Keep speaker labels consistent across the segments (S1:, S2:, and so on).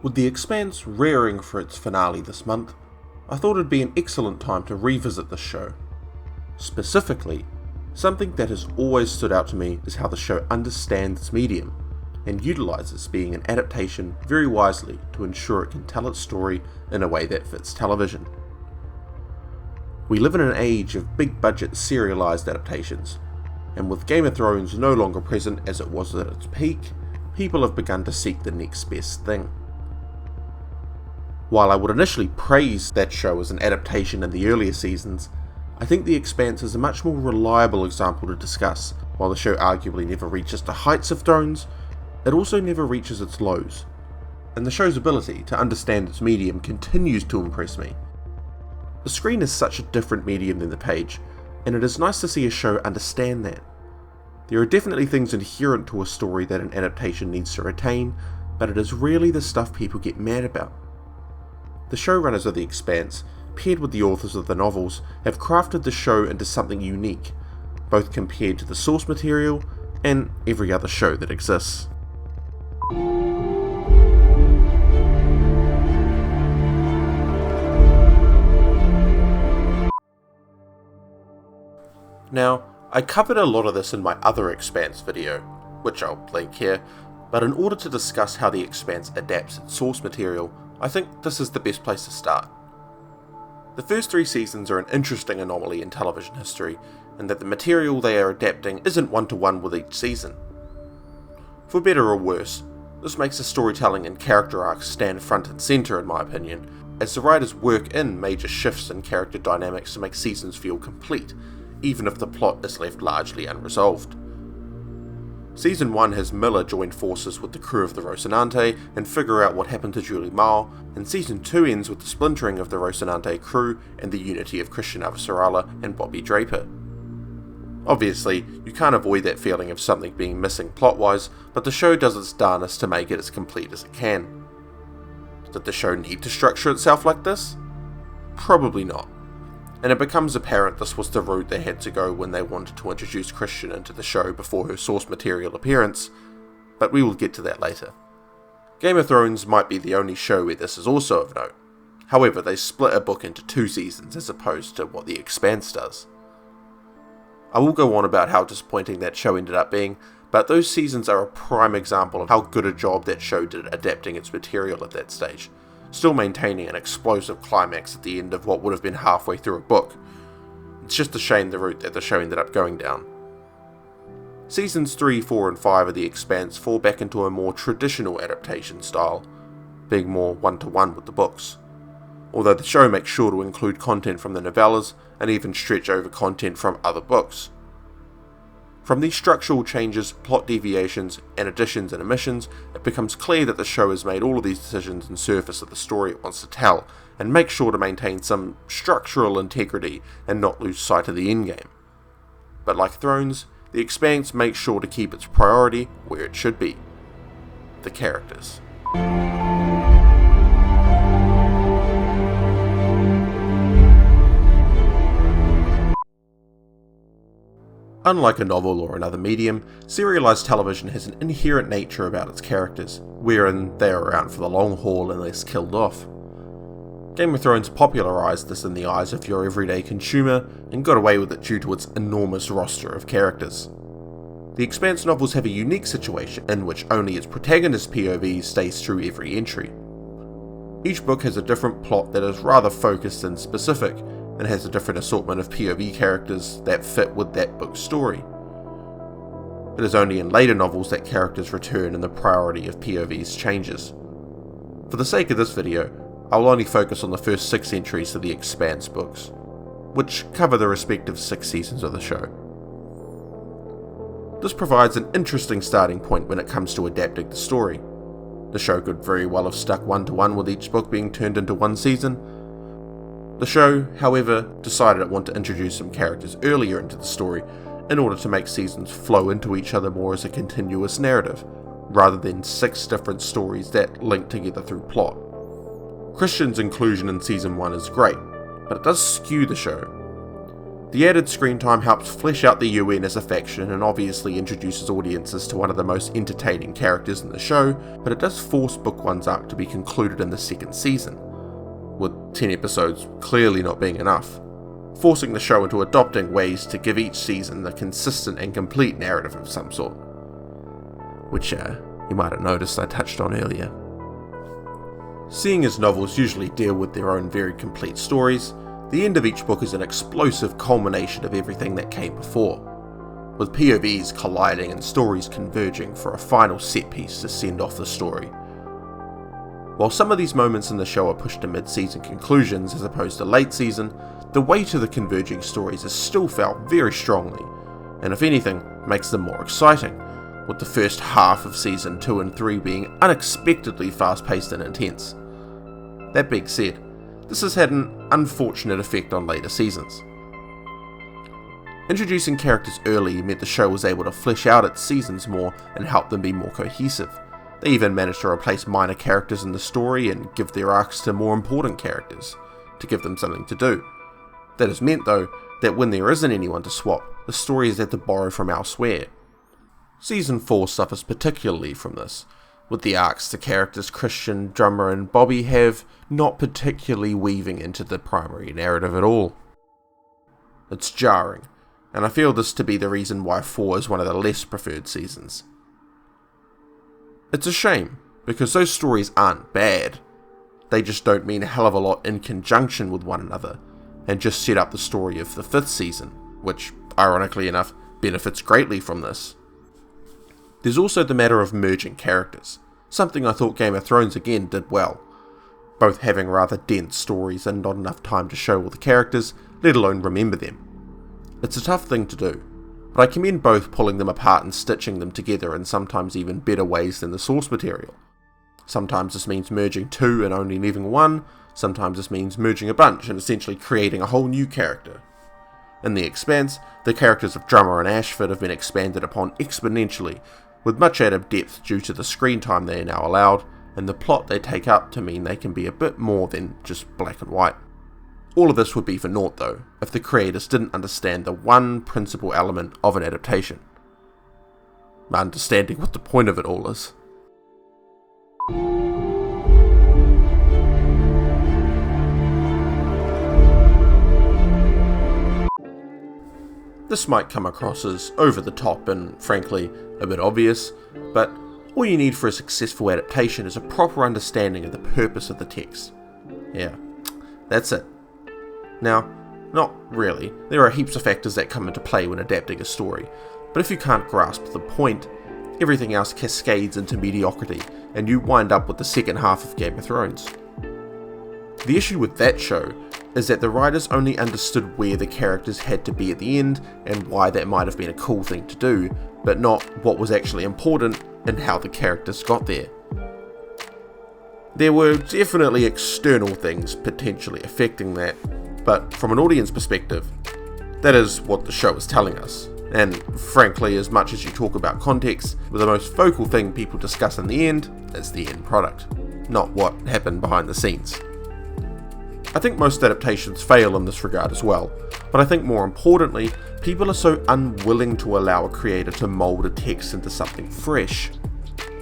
S1: With The Expanse rearing for its finale this month, I thought it'd be an excellent time to revisit this show. Specifically, something that has always stood out to me is how the show understands its medium, and utilises being an adaptation very wisely to ensure it can tell its story in a way that fits television. We live in an age of big-budget serialised adaptations, and with Game of Thrones no longer present as it was at its peak, people have begun to seek the next best thing. While I would initially praise that show as an adaptation in the earlier seasons, I think The Expanse is a much more reliable example to discuss. While the show arguably never reaches the heights of Thrones, it also never reaches its lows, and the show's ability to understand its medium continues to impress me. The screen is such a different medium than the page, and it is nice to see a show understand that. There are definitely things inherent to a story that an adaptation needs to retain, but it is rarely the stuff people get mad about. The showrunners of The Expanse, paired with the authors of the novels, have crafted the show into something unique, both compared to the source material and every other show that exists. Now, I covered a lot of this in my other Expanse video, which I'll link here, but in order to discuss how The Expanse adapts its source material, I think this is the best place to start. The first 3 seasons are an interesting anomaly in television history, in that the material they are adapting isn't one-to-one with each season. For better or worse, this makes the storytelling and character arcs stand front and centre in my opinion, as the writers work in major shifts in character dynamics to make seasons feel complete, even if the plot is left largely unresolved. Season 1 has Miller join forces with the crew of the Rocinante and figure out what happened to Julie Mile, and Season 2 ends with the splintering of the Rocinante crew and the unity of Christian Avasarala and Bobby Draper. Obviously, you can't avoid that feeling of something being missing plot-wise, but the show does its darnest to make it as complete as it can. Did the show need to structure itself like this? Probably not. And it becomes apparent this was the route they had to go when they wanted to introduce Christian into the show before her source material appearance, but we will get to that later. Game of Thrones might be the only show where this is also of note. However, they split a book into 2 seasons as opposed to what The Expanse does. I will go on about how disappointing that show ended up being, but those seasons are a prime example of how good a job that show did adapting its material at that stage, still maintaining an explosive climax at the end of what would have been halfway through a book. It's just a shame the route that the show ended up going down. Seasons 3, 4 and 5 of The Expanse fall back into a more traditional adaptation style, being more one-to-one with the books, although the show makes sure to include content from the novellas and even stretch over content from other books. From these structural changes, plot deviations, and additions and omissions, it becomes clear that the show has made all of these decisions in service of the story it wants to tell, and makes sure to maintain some structural integrity and not lose sight of the endgame. But like Thrones, The Expanse makes sure to keep its priority where it should be: the characters. Unlike a novel or another medium, serialised television has an inherent nature about its characters, wherein they are around for the long haul unless killed off. Game of Thrones popularised this in the eyes of your everyday consumer, and got away with it due to its enormous roster of characters. The Expanse novels have a unique situation in which only its protagonist's POV stays through every entry. Each book has a different plot that is rather focused and specific, and has a different assortment of POV characters that fit with that book's story. It is only in later novels that characters return and the priority of POVs changes. For the sake of this video, I will only focus on the first 6 entries of the Expanse books, which cover the respective 6 seasons of the show. This provides an interesting starting point when it comes to adapting the story. The show could very well have stuck one-to-one with each book being turned into 1 season. The show, however, decided it wanted to introduce some characters earlier into the story in order to make seasons flow into each other more as a continuous narrative, rather than 6 different stories that link together through plot. Christian's inclusion in Season 1 is great, but it does skew the show. The added screen time helps flesh out the UN as a faction and obviously introduces audiences to one of the most entertaining characters in the show, but it does force Book 1's arc to be concluded in the second season, with 10 episodes clearly not being enough, forcing the show into adopting ways to give each season a consistent and complete narrative of some sort, which you might have noticed I touched on earlier. Seeing as novels usually deal with their own very complete stories, the end of each book is an explosive culmination of everything that came before, with POVs colliding and stories converging for a final set piece to send off the story. While some of these moments in the show are pushed to mid-season conclusions as opposed to late season, the weight of the converging stories is still felt very strongly, and if anything, makes them more exciting, with the first half of season 2 and 3 being unexpectedly fast-paced and intense. That being said, this has had an unfortunate effect on later seasons. Introducing characters early meant the show was able to flesh out its seasons more and help them be more cohesive. They even managed to replace minor characters in the story and give their arcs to more important characters, to give them something to do. That has meant, though, that when there isn't anyone to swap, the story has had to borrow from elsewhere. Season 4 suffers particularly from this, with the arcs the characters Christian, Drummer and Bobby have not particularly weaving into the primary narrative at all. It's jarring, and I feel this to be the reason why 4 is one of the less preferred seasons. It's a shame, because those stories aren't bad, they just don't mean a hell of a lot in conjunction with one another, and just set up the story of the 5th season, which, ironically enough, benefits greatly from this. There's also the matter of merging characters, something I thought Game of Thrones again did well, both having rather dense stories and not enough time to show all the characters, let alone remember them. It's a tough thing to do, but I commend both pulling them apart and stitching them together in sometimes even better ways than the source material. Sometimes this means merging 2 and only leaving 1, sometimes this means merging a bunch and essentially creating a whole new character. In The Expanse, the characters of Drummer and Ashford have been expanded upon exponentially, with much added depth due to the screen time they are now allowed, and the plot they take up to mean they can be a bit more than just black and white. All of this would be for naught though, if the creators didn't understand the one principal element of an adaptation. Understanding what the point of it all is. This might come across as over the top and, frankly, a bit obvious, but all you need for a successful adaptation is a proper understanding of the purpose of the text. Yeah, that's it. Now, not really. There are heaps of factors that come into play when adapting a story, but if you can't grasp the point, everything else cascades into mediocrity, and you wind up with the second half of Game of Thrones. The issue with that show is that the writers only understood where the characters had to be at the end and why that might have been a cool thing to do, but not what was actually important and how the characters got there. There were definitely external things potentially affecting that, but from an audience perspective, that is what the show is telling us. And frankly, as much as you talk about context, the most focal thing people discuss in the end is the end product, not what happened behind the scenes. I think most adaptations fail in this regard as well, but I think more importantly, people are so unwilling to allow a creator to mould a text into something fresh.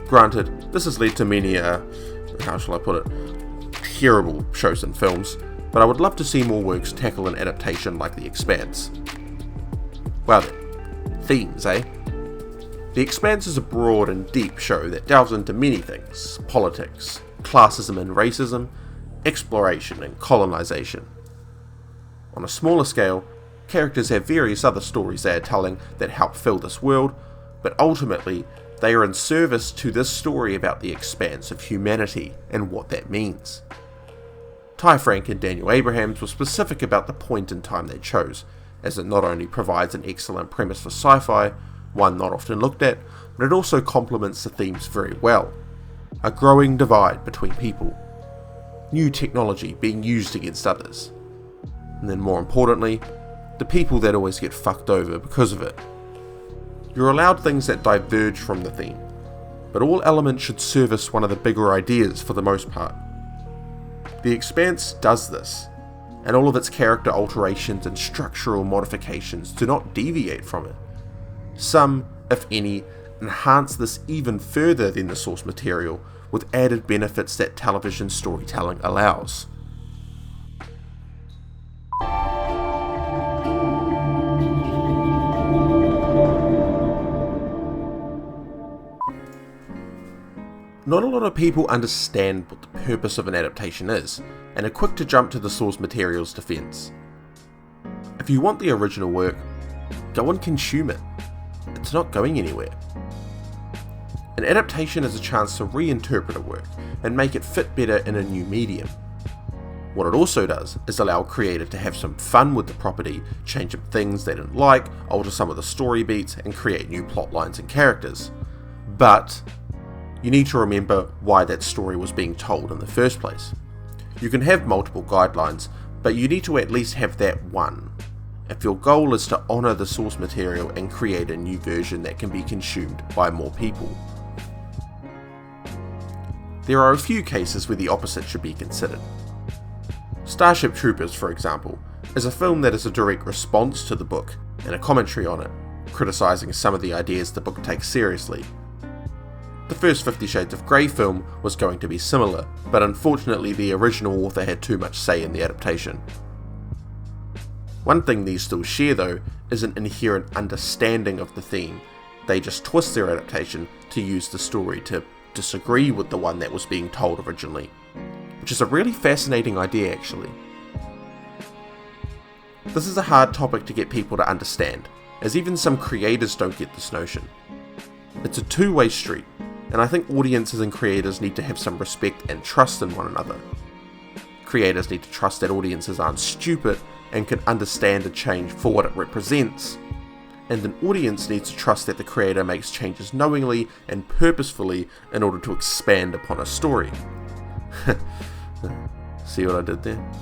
S1: Granted, this has led to many, how shall I put it, terrible shows and films, but I would love to see more works tackle an adaptation like The Expanse. Well then, themes, eh? The Expanse is a broad and deep show that delves into many things: politics, classism and racism, exploration and colonization. On a smaller scale, characters have various other stories they are telling that help fill this world, but ultimately they are in service to this story about the expanse of humanity and what that means. Ty Frank and Daniel Abrahams were specific about the point in time they chose, as it not only provides an excellent premise for sci-fi, one not often looked at, but it also complements the themes very well. A growing divide between people, new technology being used against others, and then more importantly, the people that always get fucked over because of it. You're allowed things that diverge from the theme, but all elements should service one of the bigger ideas for the most part. The Expanse does this, and all of its character alterations and structural modifications do not deviate from it. Some, if any, enhance this even further than the source material with added benefits that television storytelling allows. Not a lot of people understand what the purpose of an adaptation is, and are quick to jump to the source material's defense. If you want the original work, go and consume it. It's not going anywhere. An adaptation is a chance to reinterpret a work and make it fit better in a new medium. What it also does is allow a creator to have some fun with the property, change up things they didn't like, alter some of the story beats, and create new plot lines and characters. But you need to remember why that story was being told in the first place. You can have multiple guidelines, but you need to at least have that one. If your goal is to honour the source material and create a new version that can be consumed by more people. There are a few cases where the opposite should be considered. Starship Troopers, for example, is a film that is a direct response to the book and a commentary on it, criticising some of the ideas the book takes seriously. The first 50 Shades of Grey film was going to be similar, but unfortunately the original author had too much say in the adaptation. One thing these still share though is an inherent understanding of the theme. They just twist their adaptation to use the story to disagree with the one that was being told originally, which is a really fascinating idea actually. This is a hard topic to get people to understand, as even some creators don't get this notion. It's a two-way street, and I think audiences and creators need to have some respect and trust in one another. Creators need to trust that audiences aren't stupid and can understand a change for what it represents, and an audience needs to trust that the creator makes changes knowingly and purposefully in order to expand upon a story. See what I did there?